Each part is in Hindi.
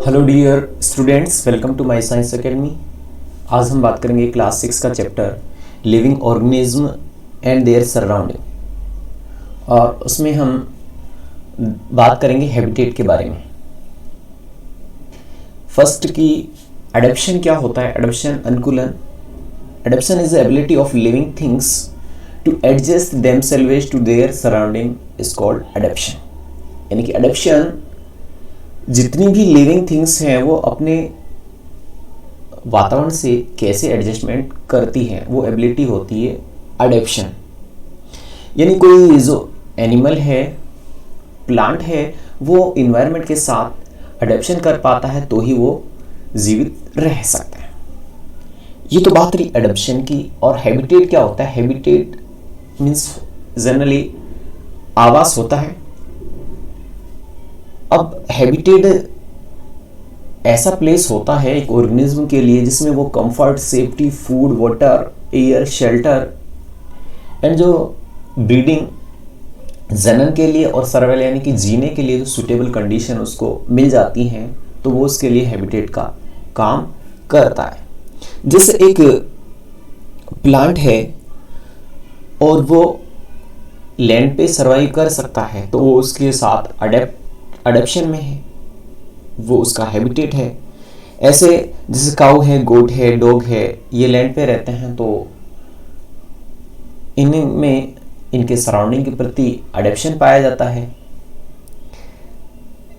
Hello dear students, welcome to my science academy. आज हम बात करेंगे क्लास 6 का chapter living organism and their surrounding, और उसमें हम बात करेंगे हैबिटेट के बारे में। फर्स्ट की एडप्शन क्या होता है। एडप्शन अनुकूलन। Adaptation is the ability of living things to adjust themselves to their surrounding is called adaptation. यानी कि एडप्शन, जितनी भी लिविंग थिंग्स हैं वो अपने वातावरण से कैसे एडजस्टमेंट करती हैं, वो एबिलिटी होती है अडेप्शन। यानी कोई जो एनिमल है, प्लांट है, वो इन्वायरमेंट के साथ अडेप्शन कर पाता है तो ही वो जीवित रह सकता है। ये तो बात रही अडेप्शन की। और हैबिटेट क्या होता है। हैबिटेट मीन्स जनरली आवास होता है। अब हैबिटेट ऐसा प्लेस होता है एक ऑर्गेनिज्म के लिए जिसमें वो comfort, safety, food, water, air, shelter and जो ब्रीडिंग, जनन के लिए और सर्वाइवल यानी कि जीने के लिए जो सूटेबल कंडीशन उसको मिल जाती हैं, तो वो उसके लिए हैबिटेट का काम करता है। जैसे एक प्लांट है और वो लैंड पे सर्वाइव कर सकता है तो वो उसके साथ अडेप्शन में है, वो उसका हैबिटेट है। ऐसे जैसे काऊ है, गोट है, डॉग है, ये लैंड पे रहते हैं तो इनमें इनके सराउंडिंग के प्रति अडेप्शन पाया जाता है।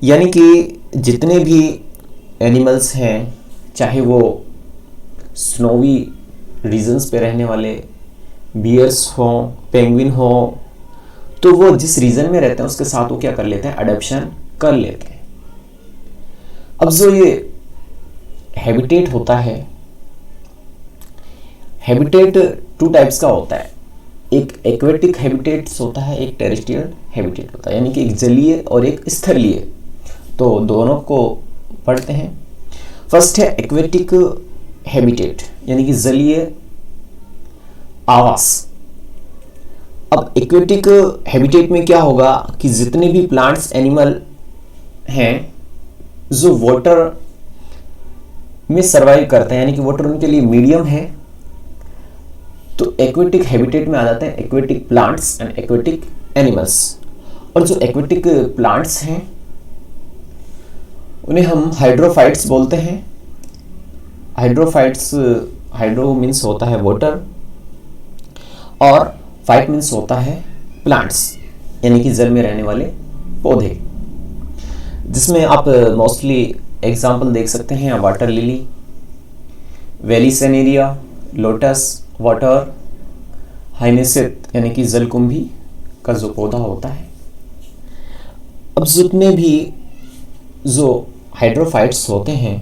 यानी कि जितने भी एनिमल्स हैं, चाहे वो स्नोवी रीजन्स पे रहने वाले बियर्स हों, पेंगुइन हों, तो वो जिस रीजन में रहते हैं उसके साथ वो क्या कर लेते हैं, अडेप्शन कर लेते हैं। अब जो ये हैबिटेट होता है, हैबिटेट टू टाइप्स का होता है। एक एक्वेटिक हैबिटेट्स होता है, एक टेरेस्ट्रियल हैबिटेट होता है, यानी कि एक जलीय और एक स्थलीय। तो दोनों को पढ़ते हैं। फर्स्ट है एक्वेटिक हैबिटेट, यानी कि जलीय आवास। अब एक्वेटिक हैबिटेट में क्या होगा कि जितने भी प्लांट्स, एनिमल हैं जो वाटर में सरवाइव करते हैं, यानी कि वाटर उनके लिए मीडियम है, तो एक्वेटिक हैबिटेट में आ जाते हैं aquatic plants and aquatic animals. और जो एक्वेटिक प्लांट्स हैं उन्हें हम हाइड्रोफाइट्स बोलते हैं। हाइड्रोफाइट्स, हाइड्रो मीन्स होता है वाटर और फाइट मीन्स होता है प्लांट्स, यानी कि जल में रहने वाले पौधे, जिसमें आप मोस्टली एग्जाम्पल देख सकते हैं वाटर लिली, वेलिसेनेरिया, लोटस, वाटर हाइनेसिस यानी कि जलकुंभी का जो पौधा होता है। अब जितने भी जो हाइड्रोफाइट्स होते हैं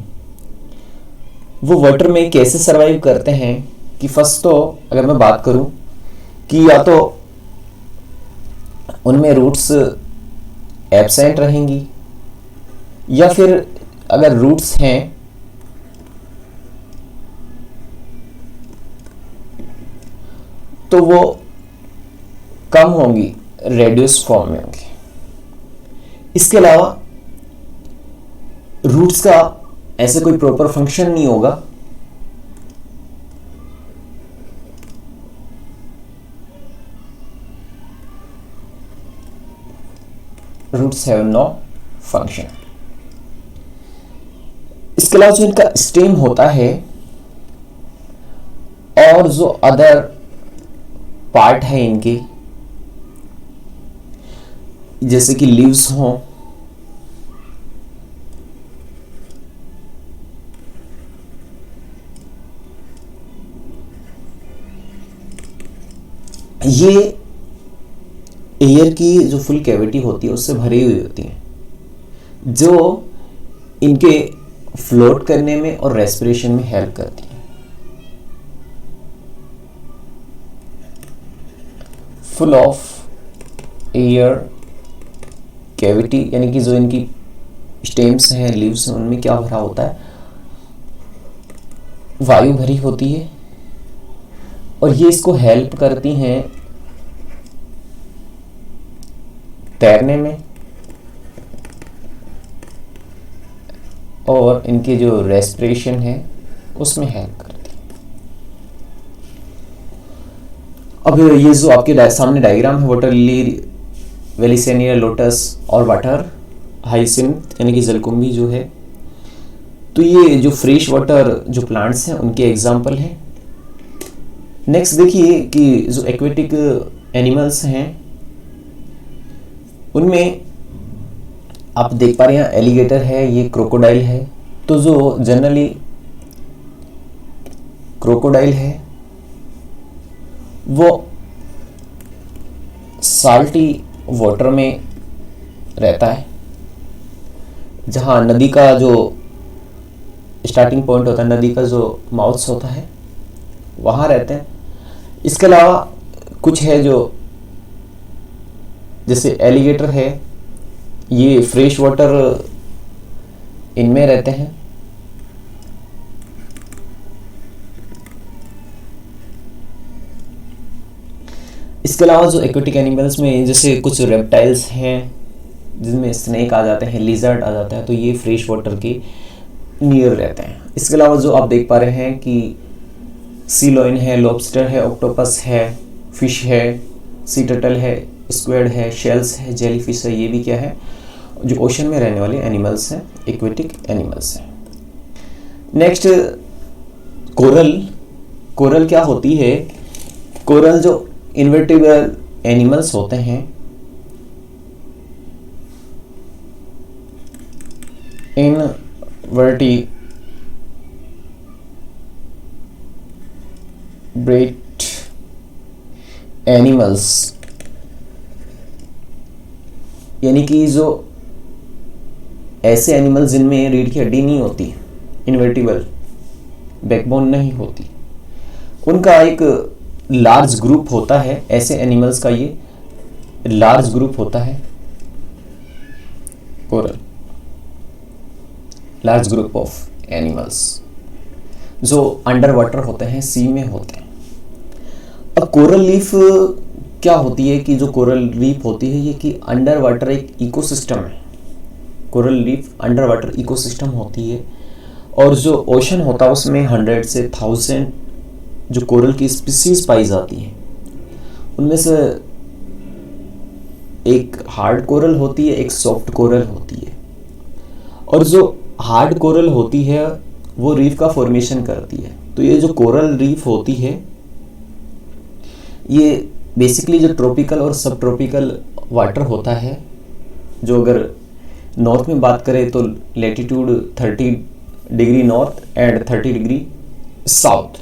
वो वाटर में कैसे सरवाइव करते हैं कि फर्स्ट तो अगर मैं बात करूं कि या तो उनमें रूट्स एब्सेंट रहेंगी, या फिर अगर रूट्स हैं तो वो कम होंगी, रेड्यूस फॉर्म में होंगी। इसके अलावा रूट्स का ऐसे कोई प्रॉपर फंक्शन नहीं होगा। Roots have no function. इसके अलावा जो इनका स्टेम होता है और जो अदर पार्ट है इनके, जैसे कि लीव्स हों, ये एयर की जो फुल कैविटी होती है उससे भरी हुई होती है, जो इनके फ्लोट करने में और रेस्पिरेशन में हेल्प करती है। फुल ऑफ एयर कैविटी, यानी कि जो इनकी स्टेम्स हैं, लीव्स हैं, उनमें क्या भरा होता है, वायु भरी होती है, और ये इसको हेल्प करती हैं तैरने में और इनके जो रेस्पिरेशन है उसमें हेल्प करती है। अब ये जो आपके सामने डायग्राम है, वाटर लिली, वेलिसेनिया, लोटस और वाटर हाइसिंथ यानी कि जलकुंभी जो है, तो ये जो फ्रेश वाटर जो प्लांट्स हैं उनके एग्जाम्पल हैं। नेक्स्ट देखिए कि जो एक्वेटिक एनिमल्स हैं उनमें आप देख पा रहे हैं एलिगेटर है, ये क्रोकोडाइल है। तो जो जनरली क्रोकोडाइल है वो साल्टी वाटर में रहता है, जहाँ नदी का जो स्टार्टिंग पॉइंट होता है, नदी का जो माउथ होता है वहाँ रहते हैं। इसके अलावा कुछ है जो जैसे एलिगेटर है, ये फ्रेश वाटर इनमें रहते हैं। इसके अलावा जो एक्वेटिक एनिमल्स में जैसे कुछ रेप्टाइल्स हैं जिनमें स्नेक आ जाते हैं, लिजर्ड आ जाता है, तो ये फ्रेश वाटर के नियर रहते हैं। इसके अलावा जो आप देख पा रहे हैं कि सी लॉइन है, लॉबस्टर है, ऑक्टोपस है, फिश है, सी टर्टल है, स्क्वेड है, शेल्स है, जेलीफिश है, ये भी क्या है, जो ओशन में रहने वाले एनिमल्स हैं, एक्वेटिक एनिमल्स हैं। Next coral. कोरल क्या होती है? कोरल जो इन्वर्टिब्रेट एनिमल्स होते हैं, इनवर्टिब्रेट एनिमल्स यानी कि जो ऐसे एनिमल्स जिनमें रीढ़ की हड्डी नहीं होती, इन्वर्टिबल बैकबोन नहीं होती, उनका एक लार्ज ग्रुप होता है। ऐसे एनिमल्स का ये लार्ज ग्रुप होता है coral, large group of animals जो अंडर वाटर होते हैं, सी में होते हैं। अब कोरल लीफ क्या होती है कि जो कोरल रीफ होती है ये कि अंडर वाटर एक इकोसिस्टम है। Coral reef under water ecosystem होती है और जो ओशन होता है उसमें 100 से 1000 जो कोरल की स्पीसीज पाई जाती हैं। उनमें से एक हार्ड कोरल होती है, एक सॉफ्ट कोरल होती है, और जो हार्ड कोरल होती है वो रीफ का फॉर्मेशन करती है। तो ये जो कोरल रीफ होती है ये बेसिकली जो ट्रॉपिकल और सब ट्रॉपिकल वाटर होता है, जो अगर नॉर्थ में बात करें तो latitude 30 degree north and 30 degree south,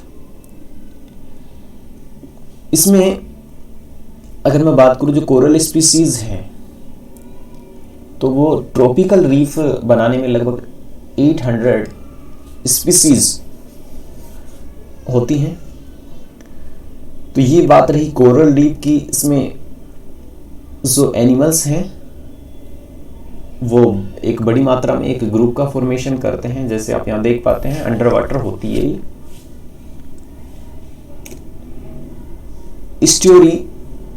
इसमें अगर मैं बात करूं जो कोरल स्पीसीज हैं तो वो ट्रॉपिकल रीफ बनाने में लगभग 800 स्पीसीज होती हैं। तो ये बात रही कोरल रीफ की। इसमें जो एनिमल्स हैं वो एक बड़ी मात्रा में एक ग्रुप का फॉर्मेशन करते हैं, जैसे आप यहाँ देख पाते हैं अंडर वाटर होती है ये। स्टोरी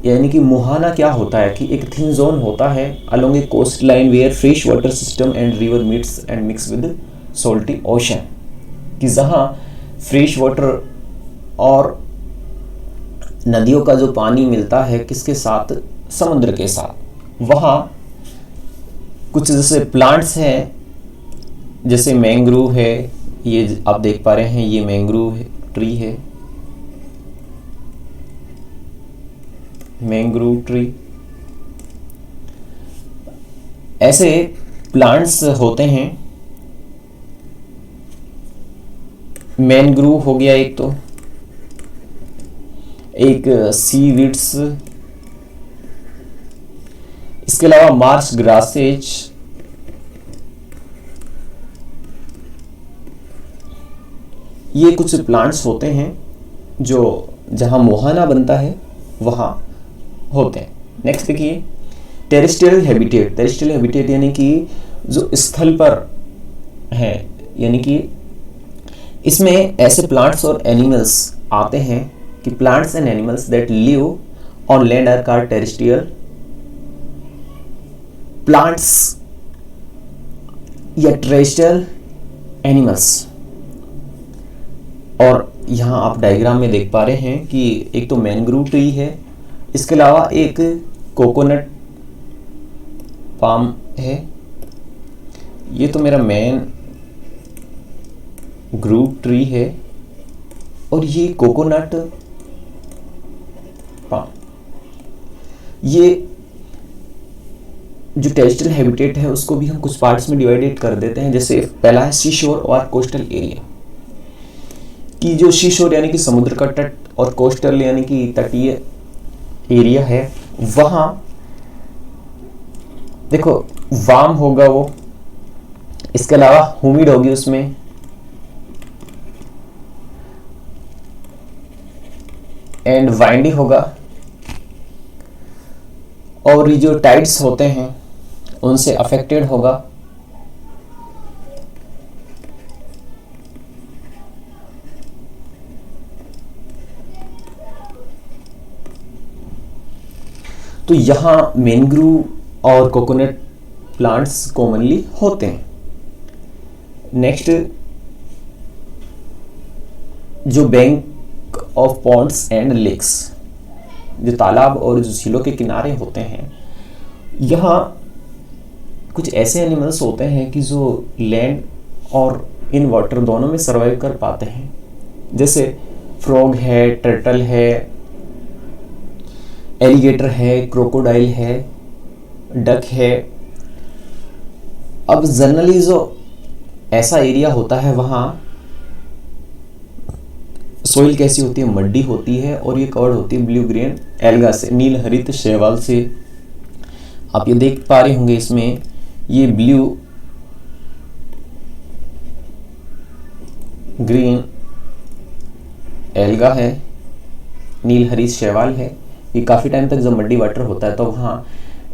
यानी कि मुहाना क्या होता है कि एक थिन जोन होता है along a coast line where fresh water system and river meets and mix with salty ocean, कि जहाँ फ्रेश वाटर और नदियों का जो पानी मिलता है किसके साथ, समुद्र के साथ। वहाँ कुछ जैसे प्लांट्स हैं, जैसे मैंग्रोव है, ये आप देख पा रहे हैं ये मैंग्रोव ट्री है, मैंग्रोव ट्री। ऐसे प्लांट्स होते हैं। मैंग्रोव हो गया एक, तो एक सीवीड्स, इसके अलावा मार्श ग्रासेज, ये कुछ प्लांट्स होते हैं जो जहां मोहाना बनता है वहां होते हैं। नेक्स्ट देखिए टेरेस्ट्रियल हैबिटेट। टेरेस्ट्रियल हैबिटेट यानी कि जो स्थल पर है, यानी कि इसमें ऐसे प्लांट्स और एनिमल्स आते हैं कि plants and animals that live on land are called terrestrial. Plants या टेरेस्ट्रियल एनिमल्स। और यहाँ आप डायग्राम में देख पा रहे हैं कि एक तो मैंग्रोव ट्री है, इसके अलावा एक कोकोनट पाम है। ये तो मेरा मैन ग्रूव ट्री है और ये कोकोनट पाम। ये जो टेरेस्ट्रियल हैबिटेट है उसको भी हम कुछ पार्ट्स में डिवाइडेड कर देते हैं। जैसे पहला है सी शोर और कोस्टल एरिया, कि जो सी शोर यानी कि समुद्र का तट और कोस्टल यानी कि तटीय एरिया है, वहां देखो वार्म होगा वो, इसके अलावा ह्यूमिड होगी उसमें, एंड वाइंडी होगा, और ये जो टाइड्स होते हैं उनसे अफेक्टेड होगा। तो यहां मैंग्रोव और कोकोनट प्लांट्स कॉमनली होते हैं। नेक्स्ट, जो bank of ponds and lakes, जो तालाब और जो झीलों के किनारे होते हैं, यहाँ कुछ ऐसे एनिमल्स होते हैं कि जो लैंड और इन वाटर दोनों में सर्वाइव कर पाते हैं। जैसे फ्रॉग है, टर्टल है, एलिगेटर है, क्रोकोडाइल है, डक है। अब जनरली जो ऐसा एरिया होता है वहाँ सोइल कैसी होती है, मड्डी होती है, और ये कवर्ड होती है ब्लू ग्रीन एल्गा से, नील हरित शैवाल से। आप ये देख पा रहे होंगे इसमें ये ब्लू ग्रीन एल्गा है, नील हरित शैवाल है। ये काफ़ी टाइम तक जब मड्डी वाटर होता है तो वहाँ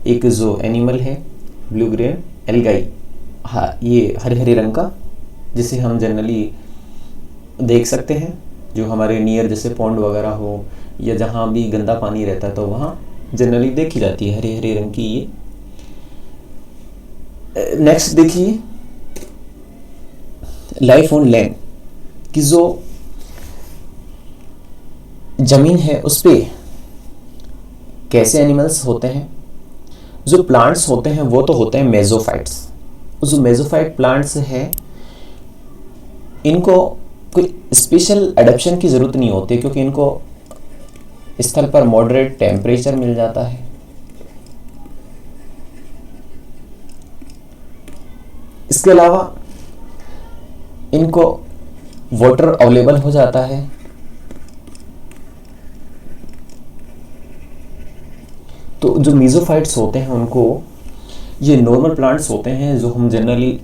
एक जो एनिमल है ब्लू ग्रीन एल्गाई, हाँ, ये हरे हरे रंग का, जिसे हम जनरली देख सकते हैं, जो हमारे नियर जैसे पॉन्ड वगैरह हो या जहाँ भी गंदा पानी रहता है तो वहाँ जनरली देखी जाती है हरे हरे रंग की ये। नेक्स्ट देखिए लाइफ ऑन लैंड, कि जो जमीन है उस पे कैसे एनिमल्स होते हैं। जो प्लांट्स होते हैं वो तो होते हैं मेसोफाइट्स। जो मेसोफाइट प्लांट्स है इनको कोई स्पेशल एडेप्शन की ज़रूरत नहीं होती, क्योंकि इनको स्थल पर मॉडरेट टेम्परेचर मिल जाता है। इसके अलावा इनको वाटर अवेलेबल हो जाता है। तो जो मेसोफाइट्स होते हैं उनको, ये नॉर्मल प्लांट्स होते हैं जो हम जनरली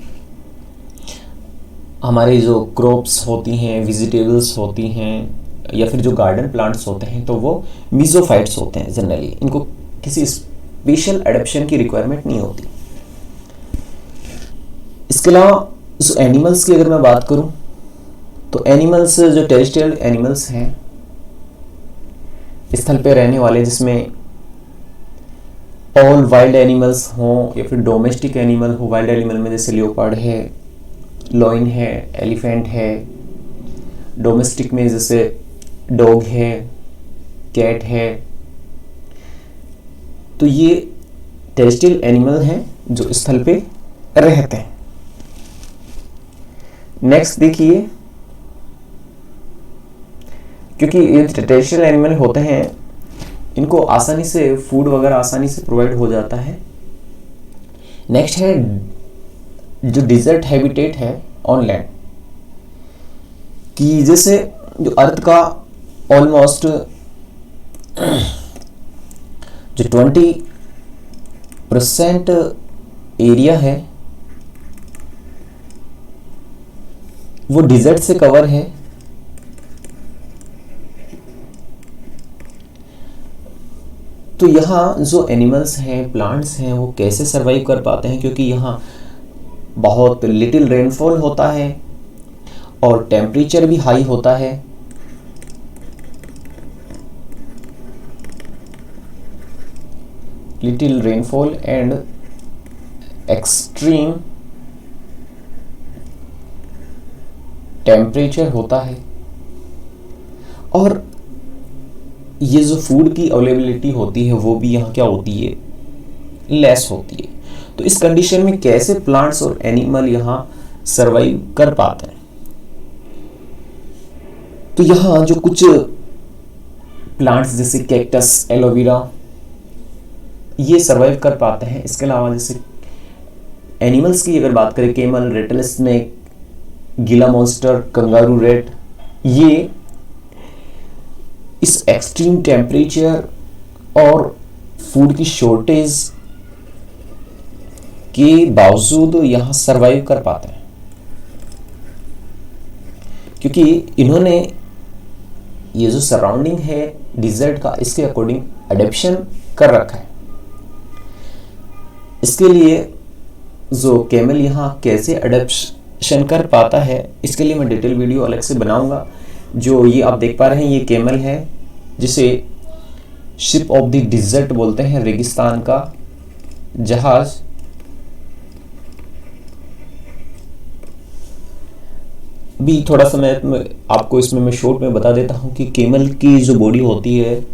हमारे जो क्रॉप्स होती हैं, वेजिटेबल्स होती हैं, या फिर जो गार्डन प्लांट्स होते हैं, तो वो मेसोफाइट्स होते हैं जनरली। इनको किसी स्पेशल एडेप्शन की रिक्वायरमेंट नहीं होती। इसके अलावा जो एनिमल्स की अगर मैं बात करूं, तो एनिमल्स जो टेरेस्ट्रियल एनिमल्स हैं, स्थल पे रहने वाले, जिसमें ऑल वाइल्ड एनिमल्स हों या फिर डोमेस्टिक एनिमल हो। वाइल्ड एनिमल में जैसे लियोपार्ड है, लॉइन है, एलिफेंट है। डोमेस्टिक में जैसे डॉग है, कैट है। तो ये टेरेस्ट्रियल एनिमल हैं जो स्थल पे रहते हैं। नेक्स्ट देखिए, क्योंकि ये टेरेस्ट्रियल एनिमल होते हैं, इनको आसानी से फूड वगैरह आसानी से प्रोवाइड हो जाता है। नेक्स्ट है जो डिजर्ट हैबिटेट है ऑन लैंड, कि जैसे जो अर्थ का ऑलमोस्ट जो 20% एरिया है वो डिजर्ट से कवर है। तो यहाँ जो एनिमल्स हैं, प्लांट्स हैं, वो कैसे सरवाइव कर पाते हैं, क्योंकि यहाँ बहुत लिटिल रेनफॉल होता है और टेम्परेचर भी हाई होता है। Little rainfall and extreme temperature होता है और ये जो फूड की अवेलेबिलिटी होती है वो भी यहाँ क्या होती है, लेस होती है। तो इस कंडीशन में कैसे प्लांट्स और एनिमल यहाँ सरवाइव कर पाते हैं? तो यहाँ जो कुछ प्लांट्स जैसे कैक्टस, एलोवेरा, ये सरवाइव कर पाते हैं। इसके अलावा जैसे एनिमल्स की अगर बात करें, केमल, रेटल स्नेक, गीला मॉन्स्टर, कंगारू रेट, ये इस एक्सट्रीम टेम्परेचर और फूड की शॉर्टेज के बावजूद यहाँ सरवाइव कर पाते हैं, क्योंकि इन्होंने ये जो सराउंडिंग है डिजर्ट का, इसके अकॉर्डिंग अडेप्शन कर रखा है। इसके लिए जो कैमल यहाँ कैसे अडेप्शन कर पाता है, इसके लिए मैं डिटेल वीडियो अलग से बनाऊंगा। जो ये आप देख पा रहे हैं, ये कैमल है जिसे शिप ऑफ द डिजर्ट बोलते हैं, रेगिस्तान का जहाज। भी थोड़ा सा मैं आपको इसमें मैं शॉर्ट में बता देता हूँ कि कैमल की जो बॉडी होती है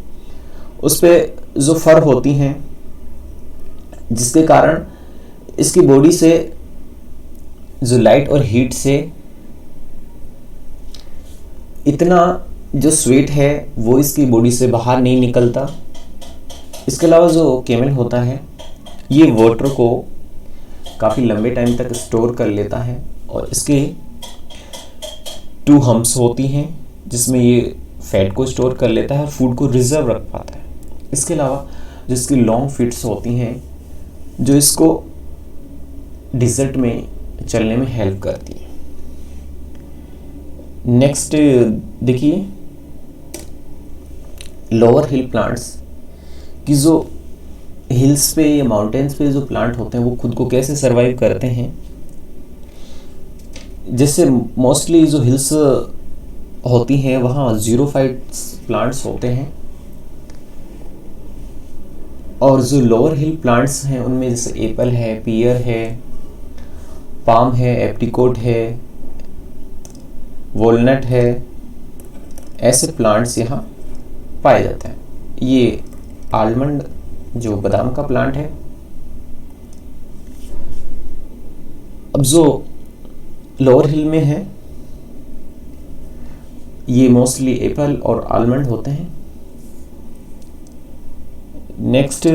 उस पे जो फर होती हैं, जिसके कारण इसकी बॉडी से जो लाइट और हीट से इतना जो स्वेट है वो इसकी बॉडी से बाहर नहीं निकलता। इसके अलावा जो कैमल होता है ये वाटर को काफ़ी लंबे टाइम तक स्टोर कर लेता है और इसके 2 हम्प्स होती हैं जिसमें ये फैट को स्टोर कर लेता है, फूड को रिजर्व रख पाता है। इसके अलावा जिसकी लॉन्ग फीट्स होती हैं जो इसको डिजर्ट में चलने में हेल्प करती है। नेक्स्ट देखिए, लोअर हिल प्लांट्स की जो हिल्स पे या माउंटेन्स पे जो प्लांट होते हैं वो खुद को कैसे सरवाइव करते हैं। जैसे मोस्टली जो हिल्स होती हैं वहाँ ज़ीरोफाइट्स प्लांट्स होते हैं और जो लोअर हिल प्लांट्स हैं उनमें जैसे एप्पल है, पियर है, पाम है, एप्रिकॉट है, वॉलनट है, ऐसे प्लांट्स यहाँ पाए जाते हैं। ये आलमंड जो बादाम का प्लांट है। अब जो लोअर हिल में है ये मोस्टली एप्पल और आलमंड होते हैं। नेक्स्ट,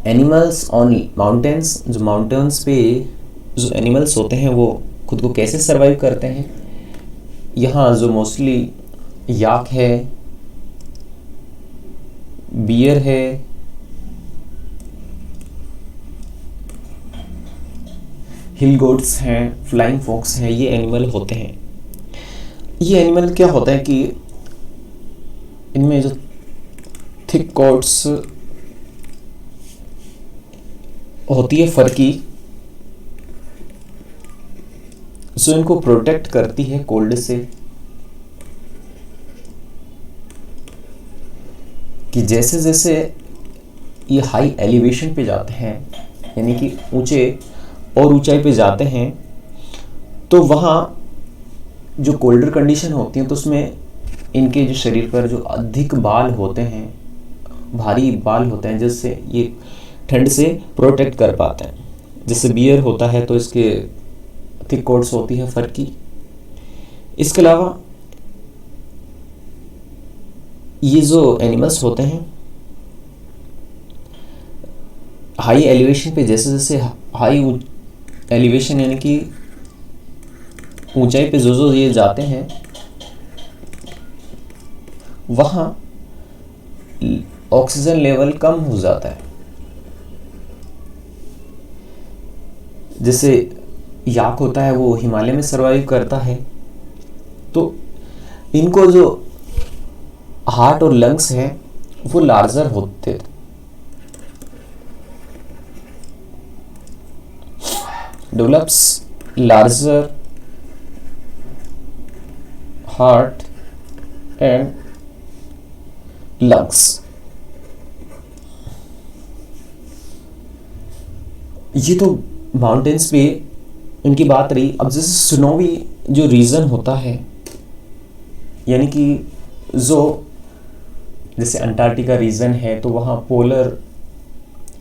एनिमल्स ऑन माउंटेन्स, जो माउंटेन्स पे जो एनिमल्स होते हैं वो खुद को कैसे सरवाइव करते हैं। यहाँ जो मोस्टली याक है, बियर है, हिल गोट्स हैं, फ्लाइंग फॉक्स हैं, ये एनिमल होते हैं। ये एनिमल क्या होता है कि इनमें जो थिक कोट्स होती है फर की, जो इनको प्रोटेक्ट करती है कोल्ड से, कि जैसे जैसे ये हाई एलिवेशन पे जाते हैं, यानी कि ऊंचे और ऊंचाई पे जाते हैं, तो वहाँ जो कोल्डर कंडीशन होती है तो उसमें इनके जो शरीर पर जो अधिक बाल होते हैं, भारी बाल होते हैं, जिससे ये ठंड से प्रोटेक्ट कर पाते हैं। जैसे बियर होता है तो इसके थिक कोट्स होती है फर की। इसके अलावा ये जो एनिमल्स होते हैं हाई एलिवेशन पे, जैसे जैसे हाई एलिवेशन यानी कि ऊंचाई पे जो ये जाते हैं वहाँ ऑक्सीजन लेवल कम हो जाता है। जैसे याक होता है वो हिमालय में सरवाइव करता है, तो इनको जो हार्ट और लंग्स हैं वो लार्जर होते हैं। Develops larger heart and lungs. ये तो माउंटेन्स पे इनकी बात रही। अब जैसे स्नोवी जो रीजन होता है, यानी कि जो जैसे अंटार्कटिका रीजन है, तो वहाँ पोलर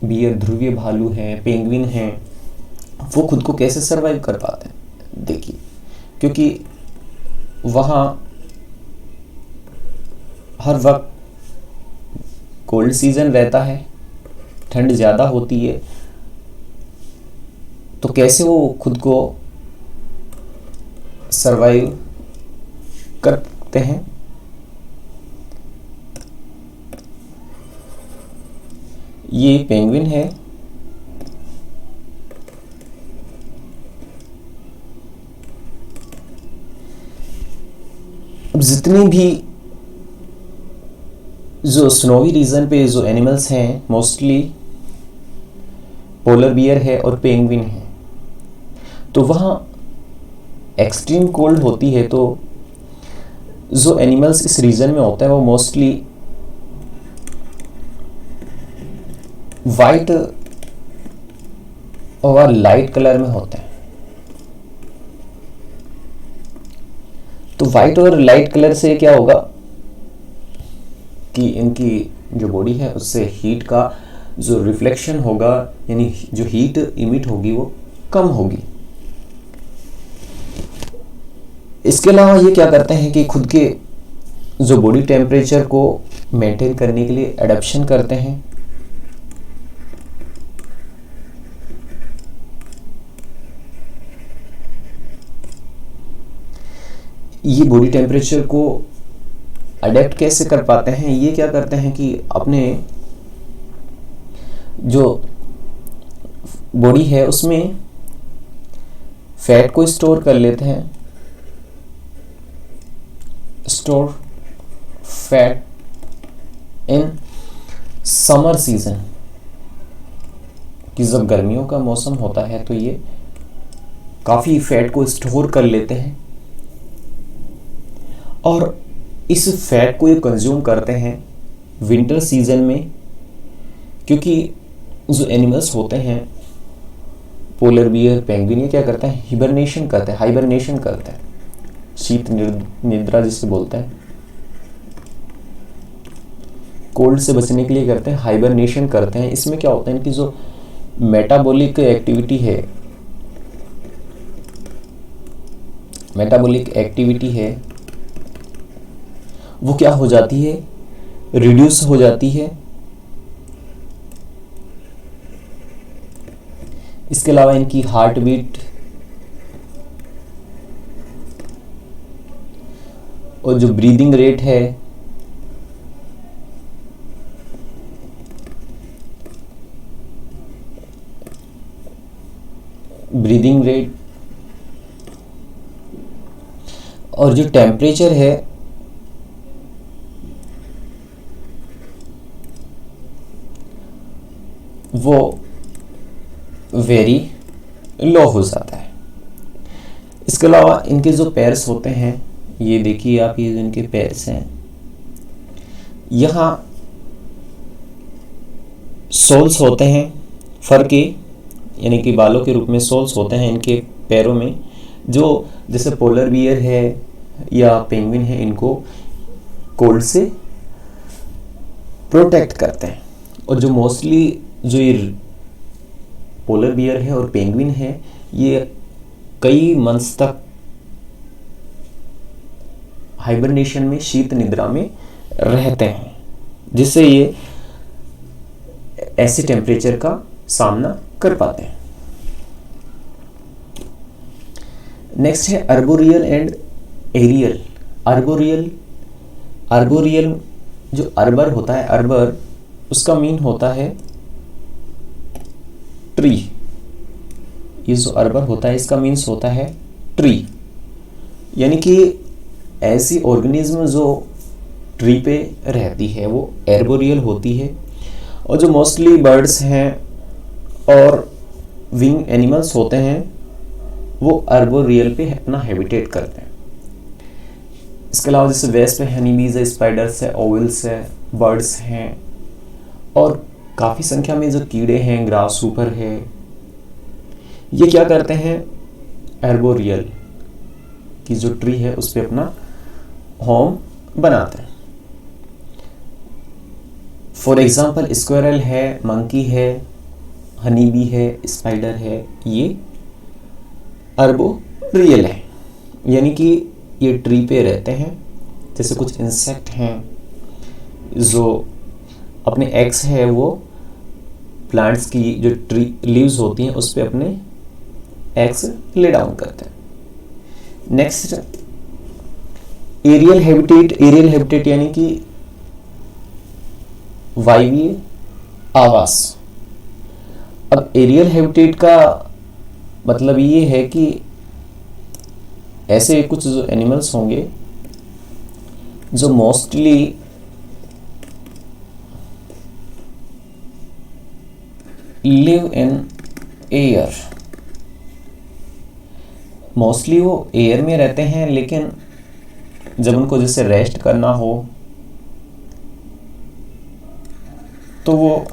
बियर, ध्रुवीय भालू हैं, पेंगुइन हैं, वो खुद को कैसे सरवाइव कर पाते हैं? देखिए, क्योंकि वहाँ हर वक्त कोल्ड सीजन रहता है, ठंड ज़्यादा होती है, तो कैसे वो खुद को सरवाइव करते हैं? ये पेंगुइन है, अब जितनी भी जो स्नोवी रीजन पे जो एनिमल्स हैं, मोस्टली पोलर बियर है और पेंगुइन है, तो वहाँ एक्सट्रीम कोल्ड होती है, तो जो एनिमल्स इस रीजन में होते हैं वो मोस्टली वाइट और लाइट कलर में होते हैं। तो वाइट और लाइट कलर से क्या होगा कि इनकी जो बॉडी है उससे हीट का जो रिफ्लेक्शन होगा, यानी जो हीट इमिट होगी वो कम होगी। इसके अलावा ये क्या करते हैं कि खुद के जो बॉडी टेम्परेचर को मेंटेन करने के लिए एडप्शन करते हैं। ये बॉडी टेम्परेचर को अडेप्ट कैसे कर पाते हैं? ये क्या करते हैं कि अपने जो बॉडी है उसमें फैट को स्टोर कर लेते हैं, store fat in summer season, कि जब गर्मियों का मौसम होता है तो ये काफ़ी फैट को स्टोर कर लेते हैं और इस फैट को ये कंज्यूम करते हैं विंटर सीजन में, क्योंकि जो एनिमल्स होते हैं पोलर बियर, पेंगुइन, ये क्या करते हैं? हिबरनेशन करते हैं, हाइबरनेशन करते हैं, शीत निद्रा जिसे बोलते हैं। कोल्ड से बचने के लिए करते हैं, हाइबरनेशन करते हैं। इसमें क्या होता है, इनकी जो मेटाबॉलिक एक्टिविटी है, वो क्या हो जाती है? रिड्यूस हो जाती है। इसके अलावा इनकी हार्ट बीट और जो ब्रीदिंग रेट है, और जो टेम्परेचर है वो वेरी लो हो जाता है। इसके अलावा इनके जो पैर्स होते हैं, ये देखिए आप, ये इनके पैर्स हैं, यहाँ सोल्स होते हैं फर के, यानी कि बालों के रूप में सोल्स होते हैं इनके पैरों में, जो जैसे पोलर बियर है या पेंगुइन है, इनको कोल्ड से प्रोटेक्ट करते हैं। और जो मोस्टली जो ये पोलर बियर है और पेंगुइन है, ये कई मंथ्स तक हाइबरनेशन में, शीत निद्रा में रहते हैं, जिससे ये ऐसे टेम्परेचर का सामना कर पाते हैं। नेक्स्ट है अर्बोरियल एंड एरियल। अर्बोरियल जो अर्बर होता है, अर्बर उसका मीन होता है ट्री। ये जो अर्बर होता है इसका मीन्स होता है ट्री, यानी कि ऐसी ऑर्गेनिज्म जो ट्री पे रहती है वो एर्बोरियल होती है। और जो मोस्टली बर्ड्स हैं और विंग एनिमल्स होते हैं वो अर्बोरियल पे अपना हैबिटेट करते हैं। इसके अलावा जैसे वेस्ट पे हनीबीज है, स्पाइडर्स है, ओवल्स है, बर्ड्स हैं, और काफ़ी संख्या में जो कीड़े हैं, ग्रास सुपर है, ये क्या करते हैं? आर्बोरियल की जो ट्री है उस पे अपना होम बनाते हैं। फॉर एग्जाम्पल स्क्वायरल है, मंकी है, हनी बी है, स्पाइडर है, ये आर्बोरियल है, यानी कि ये ट्री पे रहते हैं। जैसे कुछ इंसेक्ट हैं जो अपने एग्स है वो प्लांट्स की जो ट्री लीव्स होती हैं उस पे अपने एग्स ले डाउन करते हैं। Next aerial habitat. Aerial habitat यानी कि वायवीय आवास। अब एरियल हैबिटेट का मतलब ये है कि ऐसे कुछ जो एनिमल्स होंगे जो mostly live in air. Mostly वो एयर में रहते हैं, लेकिन जब उनको जैसे रेस्ट करना हो तो वो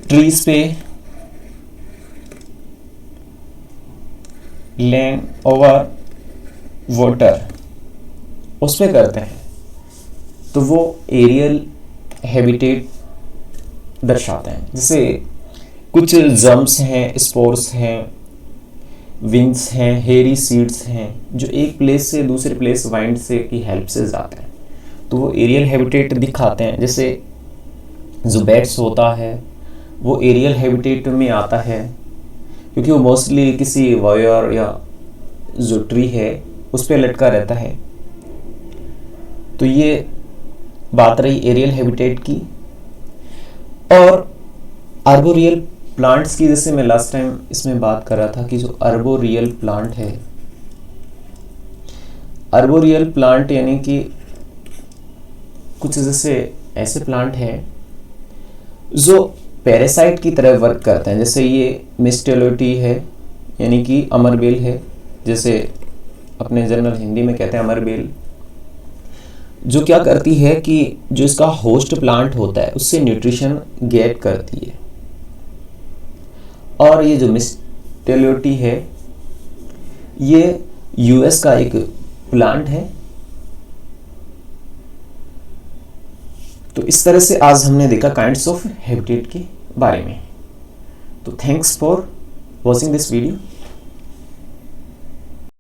ट्रीज पे लैंड ओवर वाटर उस पे करते हैं, तो वो एरियल हैबिटेट दर्शाते हैं। जैसे कुछ जम्स हैं, स्पोर्स हैं, विंग्स हैं, हेरी सीड्स हैं जो एक प्लेस से दूसरे प्लेस वाइंड से की हेल्प से जाते हैं, तो वो एरियल हैबिटेट दिखाते हैं। जैसे जो बैट्स होता है वो एरियल हैबिटेट में आता है क्योंकि वो मोस्टली किसी वायर या जो ट्री है उस पर लटका रहता है। तो ये बात रही एरियल हैबिटेट की। और आर्बोरियल प्लांट्स की, जैसे मैं लास्ट टाइम इसमें बात कर रहा था कि जो आर्बोरियल प्लांट है, आर्बोरियल प्लांट यानी कि कुछ जैसे ऐसे प्लांट हैं जो पैरासाइट की तरह वर्क करते हैं। जैसे ये मिस्टेलोटी है यानी कि अमरबेल है, जैसे अपने जनरल हिंदी में कहते हैं अमरबेल, जो क्या करती है कि जो इसका होस्ट प्लांट होता है उससे न्यूट्रिशन गेट करती है। और ये जो मिस्टेलोटी है ये यूएस का एक प्लांट है। तो इस तरह से आज हमने देखा काइंड्स ऑफ हैबिटेट के बारे में। तो thanks for watching this video.